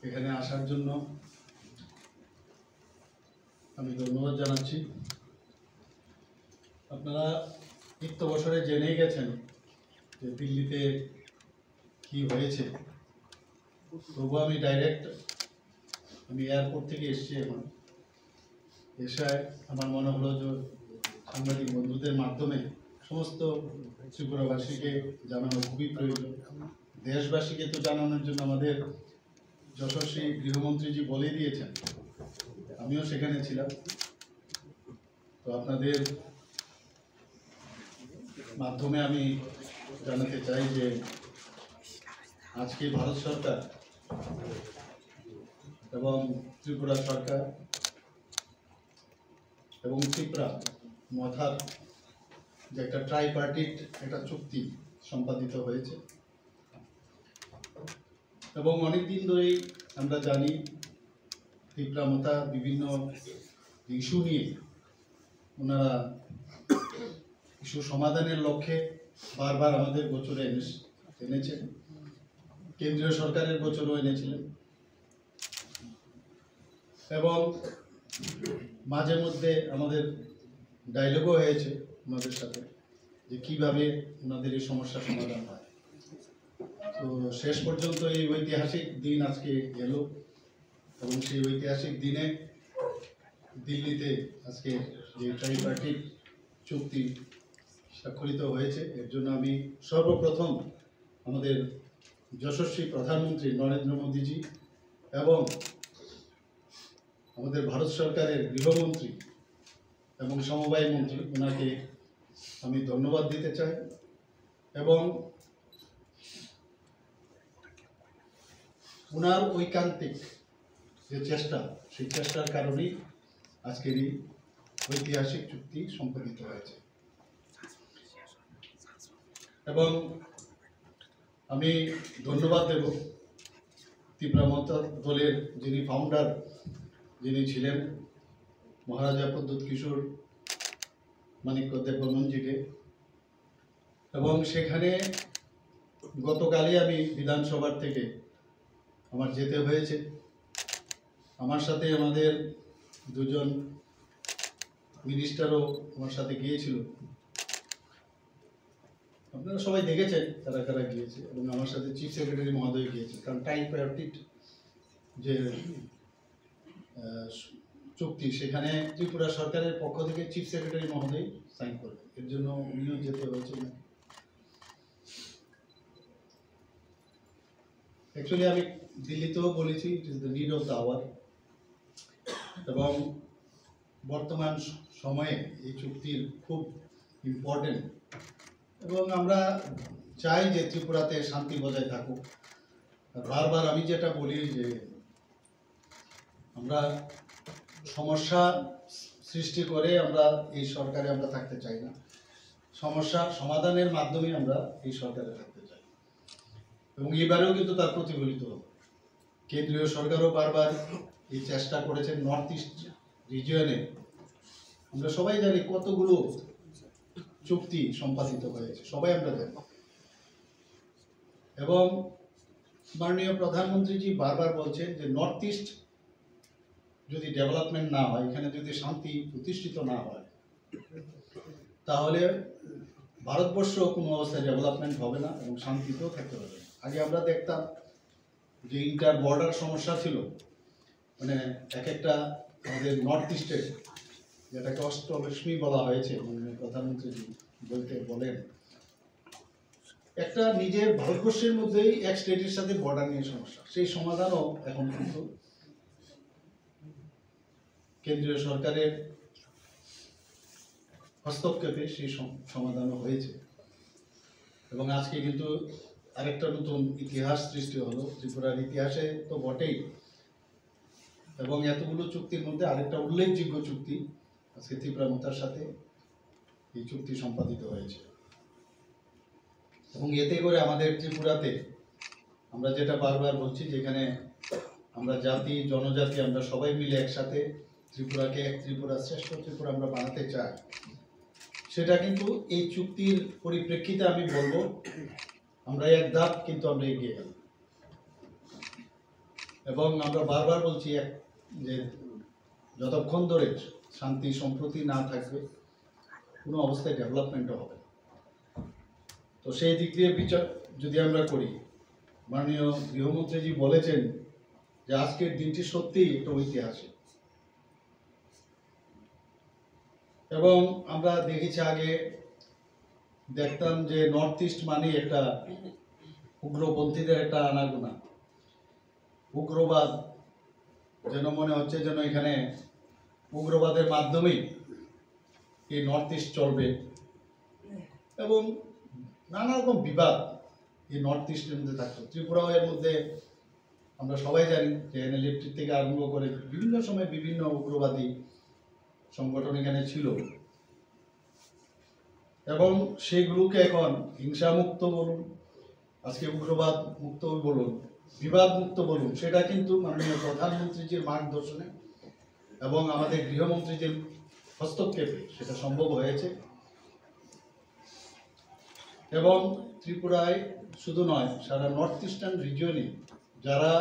এখানে আসার জন্য আমি ধন্যবাদ জানাচ্ছি। আপনারা নিত্য বছরে জেনেই গেছেন যে দিল্লিতে কি হয়েছে, তবু আমি এয়ারপোর্ট থেকে এসেছি। এখন এসে আমার মনে হলো যে সাংবাদিক বন্ধুদের মাধ্যমে সমস্ত ত্রিপুরাবাসীকে জানানো খুবই প্রয়োজন। দেশবাসীকে তো জানানোর জন্য আমাদের যশস্বী গৃহমন্ত্রীজি বলে দিয়েছেন, আমিও সেখানে ছিলাম। তো আপনাদের মাধ্যমে আমি জানাতে চাই যে আজকে ভারত সরকার এবং ত্রিপুরা সরকার এবং ত্রিপুরা মথার যে একটা ট্রাইপার্টিট একটা চুক্তি সম্পাদিত হয়েছে, এবং অনেকদিন ধরেই আমরা জানি ত্রিপুরা মথা বিভিন্ন ইস্যু নিয়ে ওনারা ইস্যু সমাধানের লক্ষ্যে বারবার আমাদের গোচরে এনেছেন, কেন্দ্রীয় সরকারের গোচরও এনেছিলেন, এবং মাঝে মধ্যে আমাদের ডায়লগও হয়েছে ওনাদের সাথে যে কীভাবে ওনাদের এই সমস্যার সমাধান হয়। তো শেষ পর্যন্ত এই ঐতিহাসিক দিন আজকে এলো, এবং সেই ঐতিহাসিক দিনে দিল্লিতে আজকে যে ট্রাইপার্টিট চুক্তি স্বাক্ষরিত হয়েছে, এর জন্য আমি সর্বপ্রথম আমাদের যশস্বী প্রধানমন্ত্রী নরেন্দ্র মোদীজি এবং আমাদের ভারত সরকারের গৃহমন্ত্রী এবং সমবায় মন্ত্রী ওনাকে আমি ধন্যবাদ দিতে চাই, এবং ওনার ঐকান্তিক যে চেষ্টা, সেই চেষ্টার কারণেই আজকের এই ঐতিহাসিক চুক্তি সম্পাদিত হয়েছে। এবং আমি ধন্যবাদ দেব ত্রিপুরা মথা দলের যিনি ফাউন্ডার যিনি ছিলেন মহারাজা প্রদ্যোৎ কিশোর মানিক্য দেববর্মনজিকে, এবং সেখানে গতকালই আমি বিধানসভার থেকে আমার যেতে হয়েছে। আমার সাথে আমাদের দুজন মিনিস্টারও আমার সাথে গিয়েছিল, আপনারা সবাই দেখেছেন কারা কারা গিয়েছে, এবং আমার সাথে চিফ সেক্রেটারি মহোদয় গিয়েছে, কারণ ট্রাইপার্টিট যে চুক্তি সেখানে ত্রিপুরা সরকারের পক্ষ থেকে চিফ সেক্রেটারি মহোদয় সাইন করবে, এর জন্য উনিও যেতে হয়েছে। অ্যাকচুয়ালি আমি দিল্লিতেও বলেছি it is the need of the hour, এবং বর্তমান সময়ে এই চুক্তির খুব ইম্পর্টেন্ট, এবং আমরা চাই যে ত্রিপুরাতে শান্তি বজায় থাকুক। বারবার আমি যেটা বলি যে আমরা সমস্যা সৃষ্টি করে আমরা এই সরকারে আমরা থাকতে চাই না, সমস্যা সমাধানের মাধ্যমে আমরা এই সরকারে থাকতে চাই, এবং এবারেও কিন্তু তার প্রতিফলিত হবে। কেন্দ্রীয় সরকারও বারবার এই চেষ্টা করেছেন। নর্থ ইস্ট রিজিয়নে আমরা সবাই জানি কতগুলো চুক্তি সম্পাদিত হয়েছে, সবাই আমরা জানি, এবং মাননীয় প্রধানমন্ত্রীজি বারবার বলছেন যে নর্থ ইস্ট যদি ডেভেলপমেন্ট না হয়, এখানে যদি শান্তি প্রতিষ্ঠিত না হয়, তাহলে ভারতবর্ষ কোনো অবস্থায় ডেভেলপমেন্ট হবে না এবং শান্তিতেও থাকতে পারবে না। আগে আমরা দেখতাম যে ইন্টার বর্ডার সমস্যা ছিল, মানে এক একটা আমাদের নর্থ ইস্টের যেটাকে অষ্টলক্ষ্মী বলা হয়েছে, মাননীয় প্রধানমন্ত্রী বলেন একটা নিজের ভারতবর্ষের মধ্যেই এক স্টেটের সাথে বর্ডার নিয়ে সমস্যা, সেই সমাধানও এখন কিন্তু কেন্দ্রীয় সরকারের হস্তক্ষেপে সেই সমাধানও হয়েছে, এবং আজকে কিন্তু আরেকটা নতুন ইতিহাস সৃষ্টি হলো ত্রিপুরার ইতিহাসে তো বটেই, এবং এতগুলো চুক্তির মধ্যে আরেকটা উল্লেখযোগ্য চুক্তি আজকে ত্রিপুরা মথার সাথে এই চুক্তি সম্পাদিত হয়েছে। এবং এতে করে আমাদের ত্রিপুরাতে আমরা যেটা বারবার বলছি, যেখানে আমরা জাতি জনজাতি আমরা সবাই মিলে একসাথে ত্রিপুরাকে এক ত্রিপুরা শ্রেষ্ঠ ত্রিপুরা আমরা বানাতে চাই, সেটা কিন্তু এই চুক্তির পরিপ্রেক্ষিতে আমি বলবো আমরা এক ধাপ কিন্তু আমরা এগিয়ে গেলাম। এবং আমরা বারবার বলছি যে যতক্ষণ ধরে শান্তি সম্প্রতি না থাকবে কোনো অবস্থায় ডেভেলপমেন্টও হবে। তো সেই দিক দিয়ে বিচার যদি আমরা করি, মাননীয় গৃহমন্ত্রীজি বলেছেন যে আজকের দিনটি সত্যিই একটা ঐতিহাসিক। এবং আমরা দেখেছি আগে দেখতাম যে নর্থ ইস্ট মানে একটা উগ্রপন্থীদের একটা আনাগোনা, উগ্রবাদ, যেন মনে হচ্ছে যেন এখানে উগ্রবাদের মাধ্যমেই এই নর্থ ইস্ট চলবে এবং নানা রকম বিবাদ এই নর্থ ইস্টের মধ্যে থাকতো। ত্রিপুরাও এর মধ্যে আমরা সবাই জানি যে এনএলএফটি থেকে আরম্ভ করে বিভিন্ন সময় বিভিন্ন উগ্রবাদী সংগঠন এখানে ছিল এবং সেগুলোকে এখন হিংসামুক্ত বলুন, আজকে উগ্রবাদ মুক্ত বলুন, বিবাদ মুক্ত বলুন, সেটা কিন্তু মাননীয় প্রধানমন্ত্রীজির মার্গদর্শনে এবং আমাদের গৃহমন্ত্রীজির হস্তক্ষেপে সেটা সম্ভব হয়েছে। এবং ত্রিপুরায় শুধু নয়, সারা নর্থ ইস্টার্ন রিজিয়নে যারা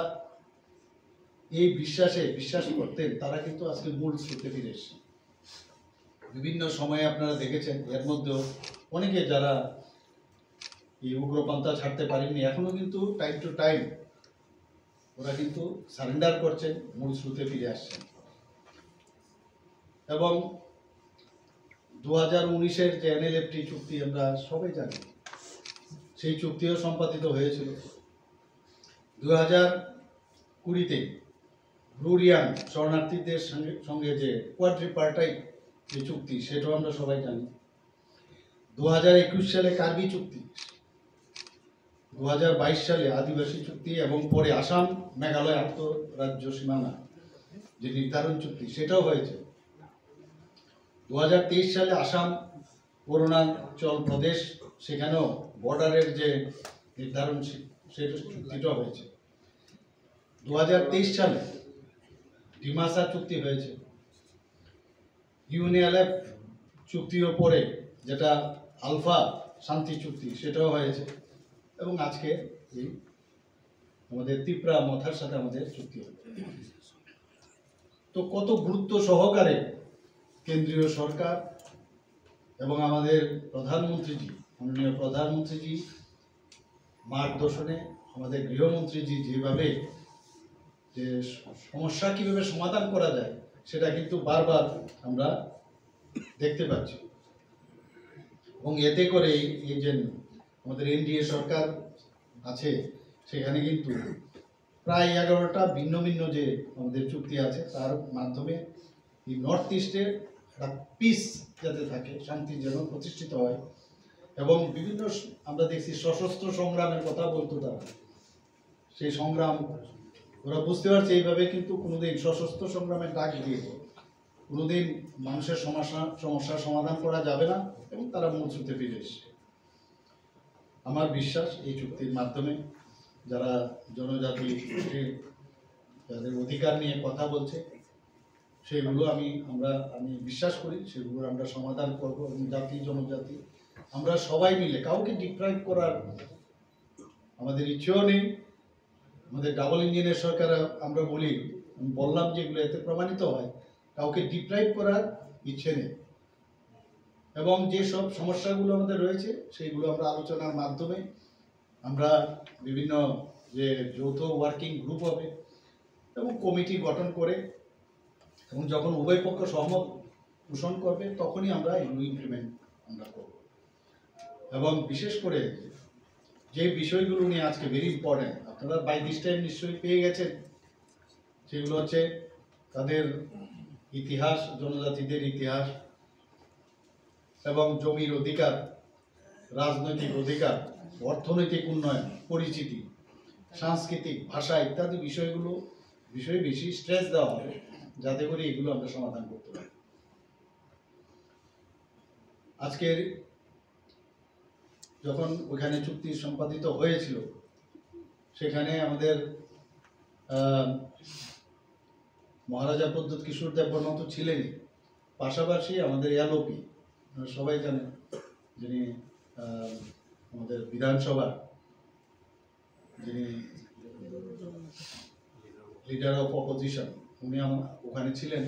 এই বিশ্বাস করতেন তারা কিন্তু আজকে মূল স্রোতে ফিরে এসেছে। বিভিন্ন সময়ে আপনারা দেখেছেন এর মধ্যেও অনেকে যারা এই উগ্রপন্থা ছাড়তে পারেননি এখনো কিন্তু টাইম টু টাইম ওরা কিন্তু সারেন্ডার করছেন, মূল স্রোতে ফিরে আসছেন। এবং 2019-এর যে এনএলএফটি চুক্তি আমরা সবাই জানি, সেই চুক্তিও সম্পাদিত হয়েছিল। 2020-তে ব্লুরিয়ান শরণার্থীদের সঙ্গে যে কোয়াড্রিপার্টাইট যে চুক্তি, সেটাও আমরা সবাই জানি। 2021 সালে কার্বি চুক্তি, 2022 সালে আদিবাসী চুক্তি এবং পরে আসাম মেঘালয় আন্তঃরাজ্য সীমানা যে নির্ধারণ চুক্তি, সেটাও হয়েছে। 2023 সালে আসাম অরুণাচল প্রদেশ, সেখানেও বর্ডারের যে নির্ধারণ সেটা চুক্তিটাও হয়েছে। 2023 সালে ডিমাসা চুক্তি হয়েছে। ইউএনএলএফ চুক্তিও পরে যেটা আলফা শান্তি চুক্তি, সেটাও হয়েছে। এবং আজকে এই আমাদের ত্রিপুরা মথার সাথে আমাদের চুক্তি হবে। তো কত গুরুত্ব সহকারে কেন্দ্রীয় সরকার এবং আমাদের প্রধানমন্ত্রীজি, মাননীয় প্রধানমন্ত্রীজি মার্গদর্শনে আমাদের গৃহমন্ত্রীজি যেভাবে যে সমস্যা কীভাবে সমাধান করা যায় সেটা কিন্তু বারবার আমরা দেখতে পাচ্ছি। এবং এতে করে এই যে আমাদের এনডিএ সরকার আছে, সেখানে কিন্তু প্রায় 11টা ভিন্ন ভিন্ন যে আমাদের চুক্তি আছে তার মাধ্যমে এই নর্থ ইস্টের একটা পিস যাতে থাকে, শান্তি যেন প্রতিষ্ঠিত হয়। এবং বিভিন্ন আমরা দেখছি সশস্ত্র সংগ্রামের কথা বলতো তারা, সেই সংগ্রাম ওরা বুঝতে পারছে এইভাবে কিন্তু কোনোদিন সশস্ত্র সংগ্রামের ডাক দিয়ে কোনোদিন মানুষের সমস্যার সমাধান করা যাবে না এবং তারা মূল স্রোতে ফিরে এসেছে। আমার বিশ্বাস এই চুক্তির মাধ্যমে যারা জনজাতি যাদের অধিকার নিয়ে কথা বলছে সেগুলো আমি বিশ্বাস করি সেগুলো আমরা সমাধান করব। এবং জাতি জনজাতি আমরা সবাই মিলে, কাউকে ডিপ্রাইভ করার আমাদের ইচ্ছেও নেই। আমাদের ডাবল ইঞ্জিনের সরকার আমরা বললাম যেগুলো এতে প্রমাণিত হয়, কাউকে ডিপ্রাইভ করার ইচ্ছে নেই। এবং যে সব সমস্যাগুলো আমাদের রয়েছে সেইগুলো আমরা আলোচনার মাধ্যমে আমরা বিভিন্ন যে যৌথ ওয়ার্কিং গ্রুপ হবে এবং কমিটি গঠন করে এবং যখন উভয় পক্ষ সহমত পোষণ করবে তখনই আমরা এগুলো ইমপ্লিমেন্ট আমরা করব। এবং বিশেষ করে যে বিষয়গুলো নিয়ে আজকে ভেরি ইম্পর্টেন্ট, আপনারা বাই দিস টাইম নিশ্চয়ই পেয়ে গেছেন, সেগুলো হচ্ছে তাদের ইতিহাস, জনজাতিদের ইতিহাস এবং জমির অধিকার, রাজনৈতিক অধিকার, অর্থনৈতিক উন্নয়ন, পরিচিতি, সাংস্কৃতিক, ভাষা ইত্যাদি বিষয়ে বেশি স্ট্রেস দেওয়া হবে যাতে করে এগুলো আমরা সমাধান করতে পারি। আজকের যখন ওখানে চুক্তি সম্পাদিত হয়েছিল সেখানে আমাদের মহারাজা প্রদ্যোৎ কিশোর দেব বর্মা তো ছিলেনই, পাশাপাশি আমাদের এলওপি সবাই জানেন যিনি আমাদের বিধানসভার যিনি লিডার অফ অপোজিশন, উনি ওখানে ছিলেন।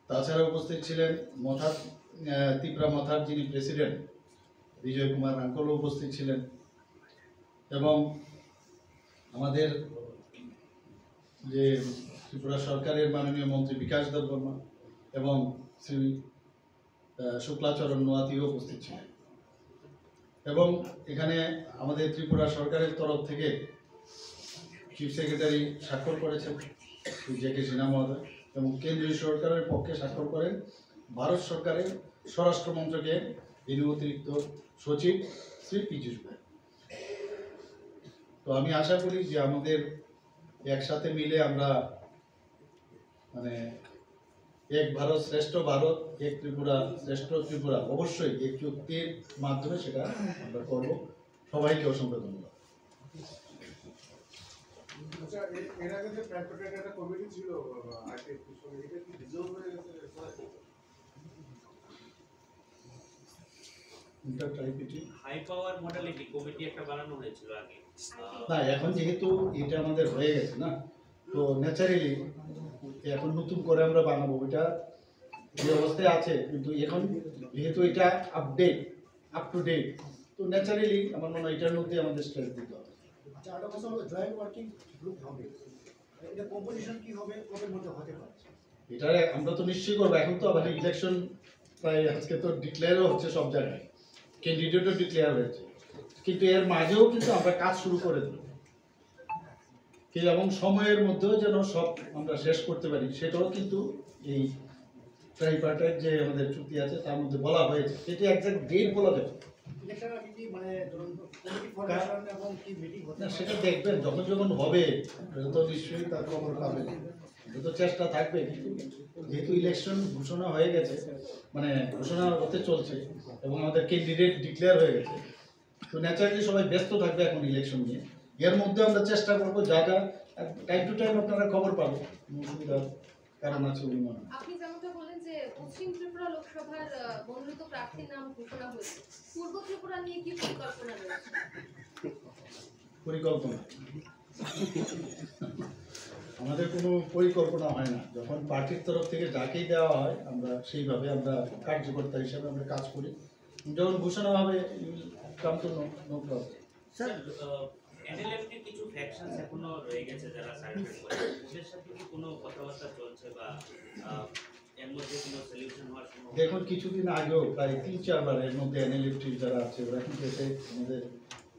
তাছাড়া উপস্থিত ছিলেন ত্রিপুরা মথার যিনি প্রেসিডেন্ট বিজয় কুমার আঙ্কলও উপস্থিত ছিলেন, এবং আমাদের যে ত্রিপুরা সরকারের মাননীয় মন্ত্রী বিকাশ দেববর্মা এবং শ্রী শুক্লাচরণ নোয়াতিও উপস্থিত ছিলেন। এবং এখানে আমাদের ত্রিপুরা সরকারের তরফ থেকে চিফ সেক্রেটারি স্বাক্ষর করেছেন শ্রী জে.কে. সিনহা মহোদয়, এবং কেন্দ্রীয় সরকারের পক্ষে স্বাক্ষর করেন ভারত সরকারের স্বরাষ্ট্র মন্ত্রকের যিনি অতিরিক্ত সচিব শ্রী পীযূষ গোয়েল। তো আমি আশা করি যে আমাদের একসাথে মিলে আমরা মানে এক ভারত শ্রেষ্ঠ ভারত, এক ত্রিপুরা শ্রেষ্ঠ ত্রিপুরা অবশ্যই এই চুক্তির মাধ্যমে সেটা আমরা করব। সবাইকে অসংখ্য ধন্যবাদ। আচ্ছা, এর আগে যে প্রাইভেট একটা কমিটি ছিল এটা কি ডিজলভ হয়ে গেছে? হাই পাওয়ার মডেলিটি কমিটি একটা বানানো হয়েছিল আগে। না, এখন যেহেতু এটা আমাদের হয়ে গেছে না, তো ন্যাচারালি এখন নতুন করে আমরা বানাবো। এটা যে অবস্থায় আছে, কিন্তু এখন যেহেতু এটা আপ টু ডেট, তো ন্যাচারালি আমার মনে হয় এটার মধ্যে আমাদের স্ট্রেস দিতে হবে। আচ্ছা, আরেকটা কথা হলো জয়েন্ট ওয়ার্কিং গ্রুপ হবে, এটা কম্পোজিশন কি হবে, কবের মধ্যে হতে পারে? এটা আমরা তো নিশ্চয়ই করবো। এখন তো আবার ইলেকশন প্রায় আজকে তো ডিক্লেয়ারও হচ্ছে, সব জায়গায় ক্যান্ডিডেটও ডিক্লেয়ার হয়েছে, কিন্তু এর মাঝেও কিন্তু আমরা কাজ শুরু করে দিই এবং সময়ের মধ্যেও যেন সব আমরা শেষ করতে পারি, সেটাও কিন্তু এই ট্রাইপার্টাইট যে আমাদের চুক্তি আছে তার মধ্যে বলা হয়েছে। সেটি একজ্যাক্ট ডেট বলা যাবে ইলেকশন আগে কি মানে ধরুন কমিটি ফরমেশন এবং কি মিটিং হতে না, পারে? সেটা দেখবেন যখন যখন হবে, সেটা তো নিশ্চয়ই তার খবর পাবেন। এটা তো চেষ্টা থাকবে, কিন্তু যেহেতু ইলেকশন ঘোষণা হয়ে গেছে, মানে ঘোষণা হতে চলছে এবং আমাদের ক্যান্ডিডেট ডিক্লেয়ার হয়ে গেছে, তো ন্যাচারালি সবাই ব্যস্ত থাকবে এখন ইলেকশন নিয়ে। এর মধ্যে আমরা চেষ্টা করবো যাটা টাইম টু টাইম আপনারা খবর পাবেন, অসুবিধার কারণ আছে উনি মনে হয়। আপনি যেমনটা বললেন যে পশ্চিম ত্রিপুরা লোকসভার মনোনীত প্রার্থীর নাম ঘোষণা হয়েছে, পূর্ব ত্রিপুরা নিয়ে কি পরিকল্পনা রয়েছে? পরিকল্পনা আমাদের কোনো পরিকল্পনা হয় না। যখন পার্টির তরফ থেকে যাকেই দেওয়া হয় আমরা সেইভাবে আমরা কার্যকর্তা হিসেবে আমরা কাজ করি। যখন ঘোষণা হবে কাম তো নো প্রবলেম। স্যার, এনএলএফটি কিছু ফ্যাকশনস এখনো রয়ে গেছে যারা সার্ভে করে, ওদের সাথে কি কোনো কথাবার্তা চলছে বা এর মধ্যে কোনো সলিউশন হওয়ার সম্ভাবনা? দেখুন, কিছুদিন আগেও প্রায় ৩-৪ বার এর মধ্যে এনএলএফটি যারা আছে ওরা কিন্তু এসে আমাদের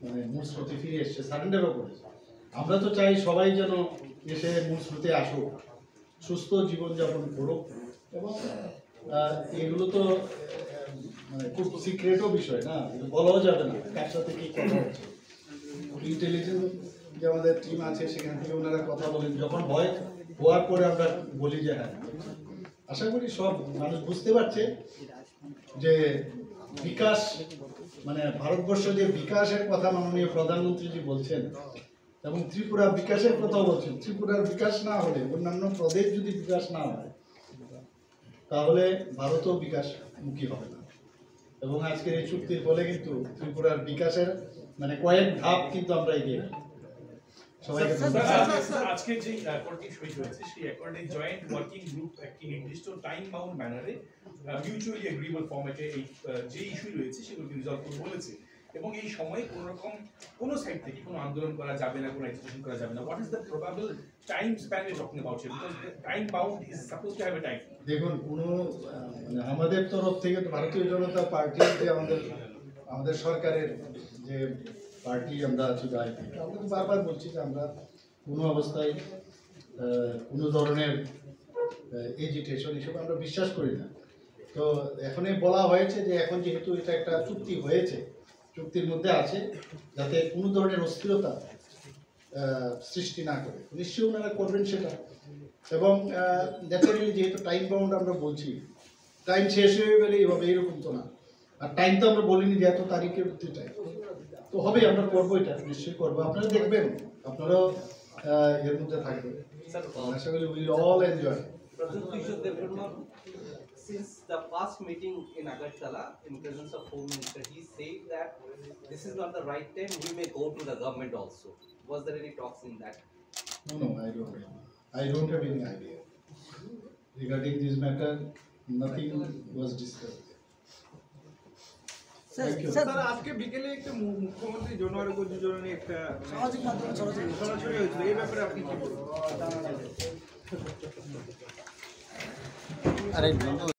মানে মূল স্রোতে ফিরে এসছে, সারেন্ডারও করেছে। আমরা তো চাই সবাই যেন এসে মূল স্রোতে আসুক, সুস্থ জীবনযাপন করুক, এবং এগুলো তো মানে খুব সিক্রেটও বিষয় না, বলাও যাবে না কার সাথে কি কথা হচ্ছে। ইন্টেলিজেন্স যে আমাদের টিম আছে সেখান থেকে ওনারা কথা বলেন, যখন হওয়ার পরে আমরা বলি যে হ্যাঁ। আশা করি সব মানুষ বুঝতে পারছে যে বিকাশ মানে ভারতবর্ষ যে বিকাশের কথা মাননীয় প্রধানমন্ত্রীজি বলছেন, এবং ত্রিপুরা বিকাশের কথাও বলছেন। ত্রিপুরার বিকাশ না হলে, অন্যান্য প্রদেশ যদি বিকাশ না হয়, তাহলে ভারতও বিকাশমুখী হবে না। এবং আজকের এই চুক্তির ফলে কিন্তু ত্রিপুরার বিকাশের মানে কয়েক ধাপ কিন্তু আমরা এগিয়ে সবাইকে আজকে যে অ্যাকর্ডটি সই হয়েছে সেই অ্যাকর্ডে জয়েন্ট ওয়ার্কিং গ্রুপ একটি নির্দিষ্ট টাইম বাউন্ড ম্যানারে মিউচুয়ালি এগ্রিবল ফরম্যাটে এই যে ইস্যু রয়েছে সেগুলোকে রিজলভ করতে বলেছে, এবং এই সময়ে কোনো রকম কোনো সাইড থেকে কোনো আন্দোলন করা যাবে না, কোনো এক্সিকিউশন করা যাবে না। What is the probable time span we talking about here, because time bound is suppose to have a time? দেখুন, কোনো মানে আমাদের তরফ থেকে তো ভারতীয় জনতা পার্টি যে আমাদের সরকারের যে পার্টি আমরা আছি দায়িত্ব, আমরা তো বারবার বলছি যে আমরা কোনো অবস্থায় কোনো ধরনের এজিটেশন হিসেবে আমরা বিশ্বাস করি না। তো এখনই বলা হয়েছে যে এখন যেহেতু এটা একটা চুক্তি হয়েছে, চুক্তির মধ্যে আছে যাতে কোনো ধরনের অস্থিরতা সৃষ্টি না করে, নিশ্চয়ই ওনারা করবেন সেটা। এবং ন্যাচারালি যেহেতু টাইম বাউন্ড আমরা বলছি, টাইম শেষ হয়ে গেলে এইভাবে এরকম তো না। আর টাইম তো আমরা বলিনি যে এত তারিখের মধ্যে টাইম তো হবে, আমরা করবো, এটা নিশ্চয়ই করবো। আপনারা দেখবেন, আপনারাও এর মধ্যে থাকবেন। আশা করি will all enjoy. Since the first meeting in Agartala, in presence of Home Minister, he said that this is not the right time, we may go to the government also. Was there any talks in that? No, I don't have any idea. Regarding this matter, nothing was discussed. Thank you. Sir আজকে বিকেলে একটা মুখ্যমন্ত্রী জন আরোগ্য যোজনা নিয়ে একটা সামাজিক মাধ্যমে সরাসরি হয়েছিল, এই ব্যাপারে আপনি কি বলবেন?